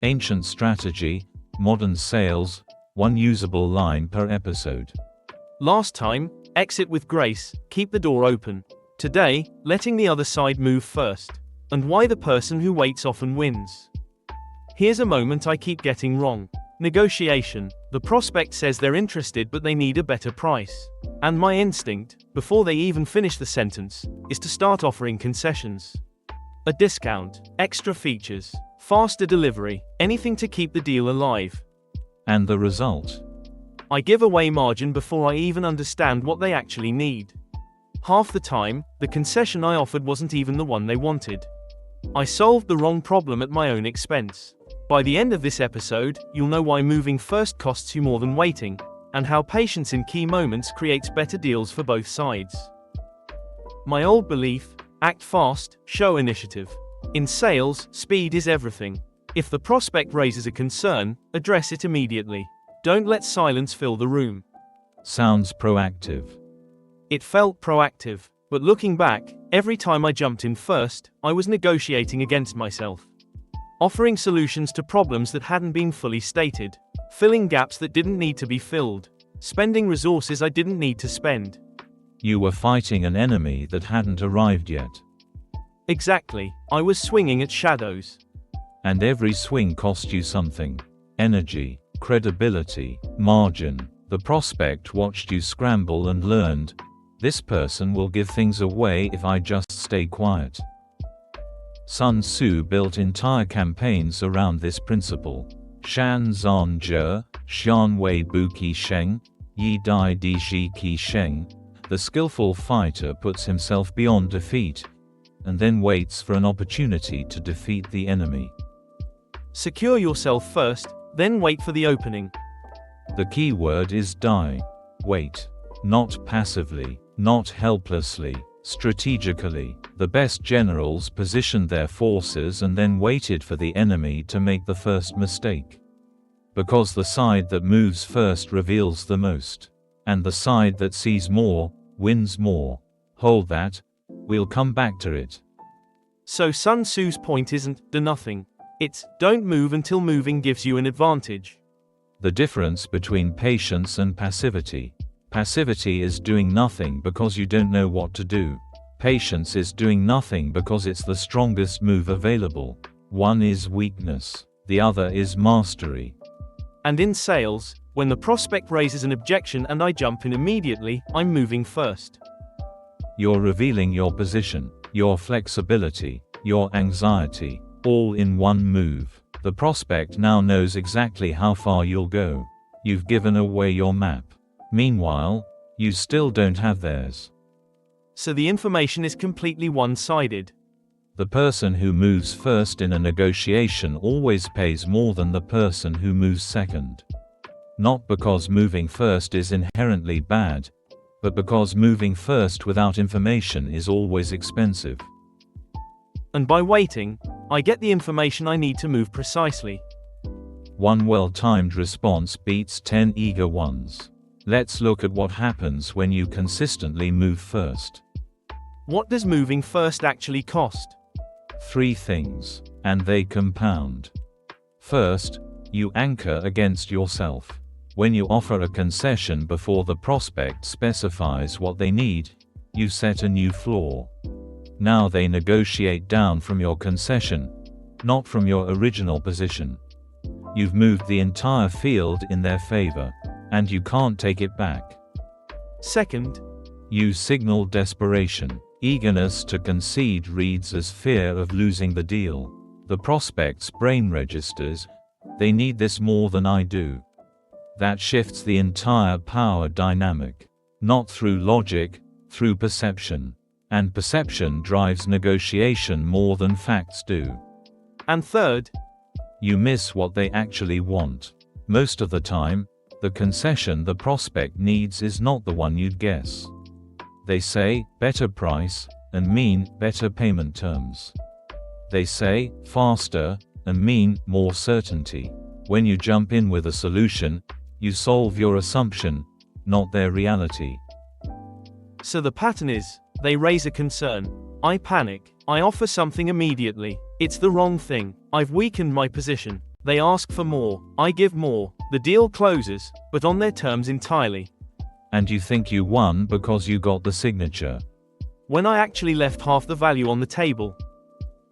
Ancient strategy, modern sales, one usable line per episode. Last time, exit with grace, keep the door open. Today, letting the other side move first. And why the person who waits often wins. Here's a moment I keep getting wrong. Negotiation. The prospect says they're interested but they need a better price. And my instinct, before they even finish the sentence, is to start offering concessions. A discount, extra features, faster delivery, anything to keep the deal alive. And the result? I give away margin before I even understand what they actually need. Half the time, the concession I offered wasn't even the one they wanted. I solved the wrong problem at my own expense. By the end of this episode, you'll know why moving first costs you more than waiting, and how patience in key moments creates better deals for both sides. My old belief: act fast, show initiative. In sales, speed is everything. If the prospect raises a concern, address it immediately. Don't let silence fill the room. Sounds proactive. It felt proactive, but looking back, every time I jumped in first, I was negotiating against myself. Offering solutions to problems that hadn't been fully stated, filling gaps that didn't need to be filled, spending resources I didn't need to spend. You were fighting an enemy that hadn't arrived yet. Exactly, I was swinging at shadows. And every swing cost you something. Energy, credibility, margin. The prospect watched you scramble and learned, this person will give things away if I just stay quiet. Sun Tzu built entire campaigns around this principle. Shan Zan Zhe, Xian Wei Bu Qi Sheng, Yi Dai Di Ji Qi Sheng. The skillful fighter puts himself beyond defeat, and then waits for an opportunity to defeat the enemy. Secure yourself first, then wait for the opening. The key word is die. Wait. Not passively, not helplessly, strategically. The best generals positioned their forces and then waited for the enemy to make the first mistake. Because the side that moves first reveals the most. And the side that sees more, wins more. Hold that. We'll come back to it. So Sun Tzu's point isn't, do nothing. It's, don't move until moving gives you an advantage. The difference between patience and passivity. Passivity is doing nothing because you don't know what to do. Patience is doing nothing because it's the strongest move available. One is weakness, the other is mastery. And in sales, when the prospect raises an objection and I jump in immediately, I'm moving first. You're revealing your position, your flexibility, your anxiety, all in one move. The prospect now knows exactly how far you'll go. You've given away your map. Meanwhile, you still don't have theirs. So the information is completely one-sided. The person who moves first in a negotiation always pays more than the person who moves second. Not because moving first is inherently bad, but because moving first without information is always expensive. And by waiting, I get the information I need to move precisely. One well-timed response beats 10 eager ones. Let's look at what happens when you consistently move first. What does moving first actually cost? 3 things, and they compound. First, you anchor against yourself. When you offer a concession before the prospect specifies what they need, you set a new floor. Now they negotiate down from your concession, not from your original position. You've moved the entire field in their favor, and you can't take it back. Second, you signal desperation. Eagerness to concede reads as fear of losing the deal. The prospect's brain registers, they need this more than I do. That shifts the entire power dynamic. Not through logic, through perception. And perception drives negotiation more than facts do. And third, you miss what they actually want. Most of the time, the concession the prospect needs is not the one you'd guess. They say, better price, and mean, better payment terms. They say, faster, and mean, more certainty. When you jump in with a solution, you solve your assumption, not their reality. So the pattern is, they raise a concern. I panic. I offer something immediately. It's the wrong thing. I've weakened my position. They ask for more, I give more, the deal closes, but on their terms entirely. And you think you won because you got the signature. When I actually left half the value on the table.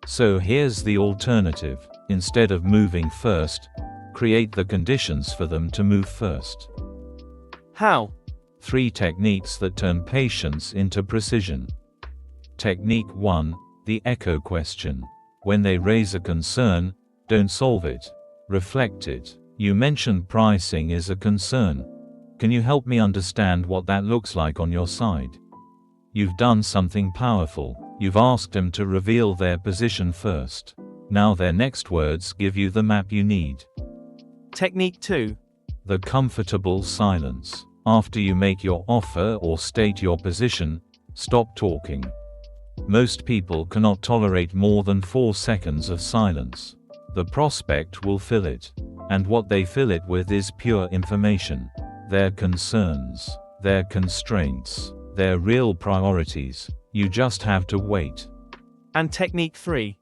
So here's the alternative. Instead of moving first, create the conditions for them to move first. How? 3 techniques that turn patience into precision. Technique 1, the echo question. When they raise a concern, don't solve it. Reflect it. You mentioned pricing is a concern. Can you help me understand what that looks like on your side? You've done something powerful. You've asked them to reveal their position first. Now their next words give you the map you need. Technique 2. The comfortable silence. After you make your offer or state your position, stop talking. Most people cannot tolerate more than 4 seconds of silence. The prospect will fill it. And what they fill it with is pure information. Their concerns, their constraints, their real priorities. You just have to wait. And technique 3.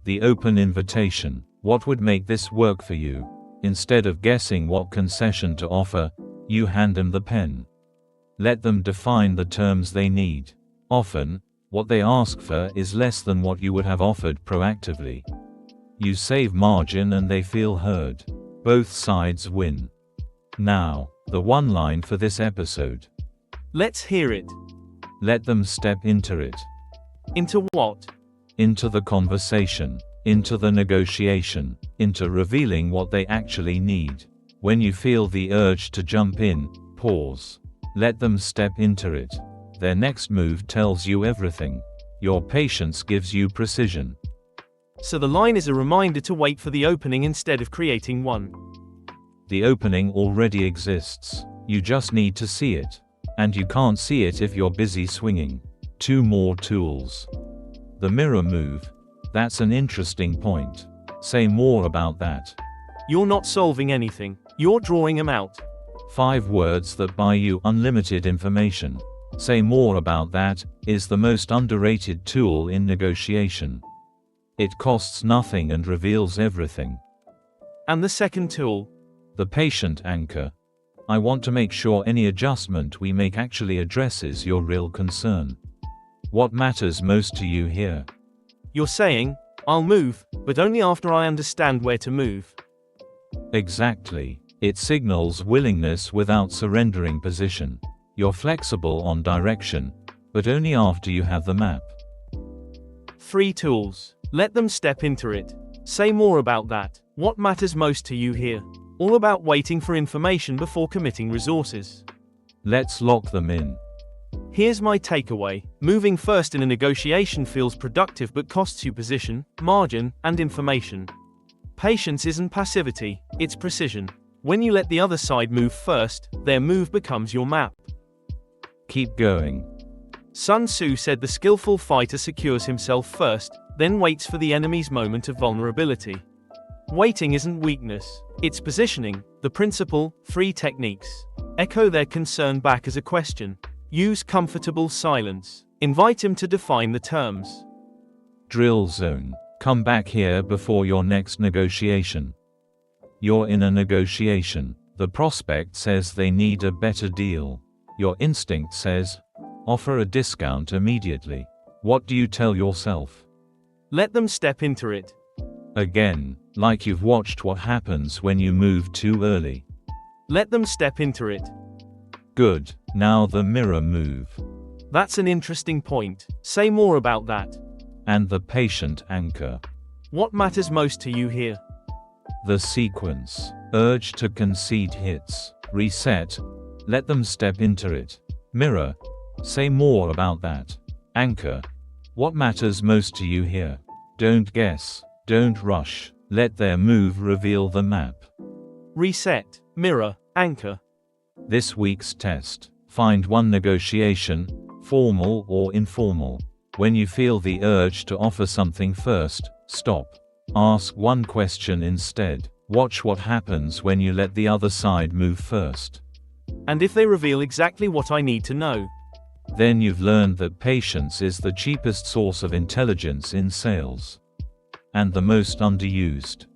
The open invitation. What would make this work for you? Instead of guessing what concession to offer, you hand them the pen. Let them define the terms they need. Often, what they ask for is less than what you would have offered proactively. You save margin and they feel heard. Both sides win. Now, the one line for this episode. Let's hear it. Let them step into it. Into what? Into the conversation, into the negotiation, into revealing what they actually need. When you feel the urge to jump in, pause. Let them step into it. Their next move tells you everything. Your patience gives you precision. So the line is a reminder to wait for the opening instead of creating one. The opening already exists. You just need to see it. And you can't see it if you're busy swinging. 2 more tools. The mirror move. That's an interesting point. Say more about that. You're not solving anything. You're drawing them out. 5 words that buy you unlimited information. Say more about that is the most underrated tool in negotiation. It costs nothing and reveals everything. And the second tool? The patient anchor. I want to make sure any adjustment we make actually addresses your real concern. What matters most to you here? You're saying, I'll move, but only after I understand where to move. Exactly. It signals willingness without surrendering position. You're flexible on direction, but only after you have the map. 3 tools. Let them step into it. Say more about that. What matters most to you here? All about waiting for information before committing resources. Let's lock them in. Here's my takeaway. Moving first in a negotiation feels productive but costs you position, margin, and information. Patience isn't passivity, it's precision. When you let the other side move first, their move becomes your map. Keep going. Sun Tzu said the skillful fighter secures himself first, then waits for the enemy's moment of vulnerability. Waiting isn't weakness, it's positioning. The principle, 3 techniques. Echo their concern back as a question. Use comfortable silence. Invite him to define the terms. Drill zone. Come back here before your next negotiation. You're in a negotiation. The prospect says they need a better deal. Your instinct says, offer a discount immediately. What do you tell yourself? Let them step into it. Again, like you've watched what happens when you move too early. Let them step into it. Good. Now the mirror move. That's an interesting point. Say more about that. And the patient anchor. What matters most to you here? The sequence. Urge to concede hits. Reset. Let them step into it. Mirror. Say more about that. Anchor. What matters most to you here? Don't guess. Don't rush. Let their move reveal the map. Reset, mirror, anchor. This week's test. Find one negotiation, formal or informal. When you feel the urge to offer something first, stop. Ask one question instead. Watch what happens when you let the other side move first. And if they reveal exactly what I need to know? Then you've learned that patience is the cheapest source of intelligence in sales. And the most underused.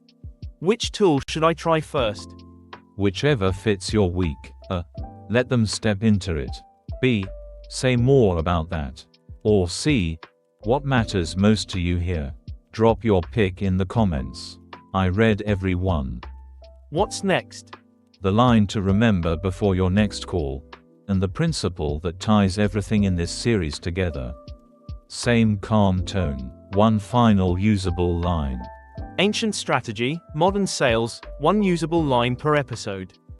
Which tool should I try first? Whichever fits your week. A. Let them step into it. B. Say more about that. Or C. What matters most to you here? Drop your pick in the comments. I read every one. What's next? The line to remember before your next call, and the principle that ties everything in this series together. Same calm tone, one final usable line. Ancient strategy, modern sales, one usable line per episode.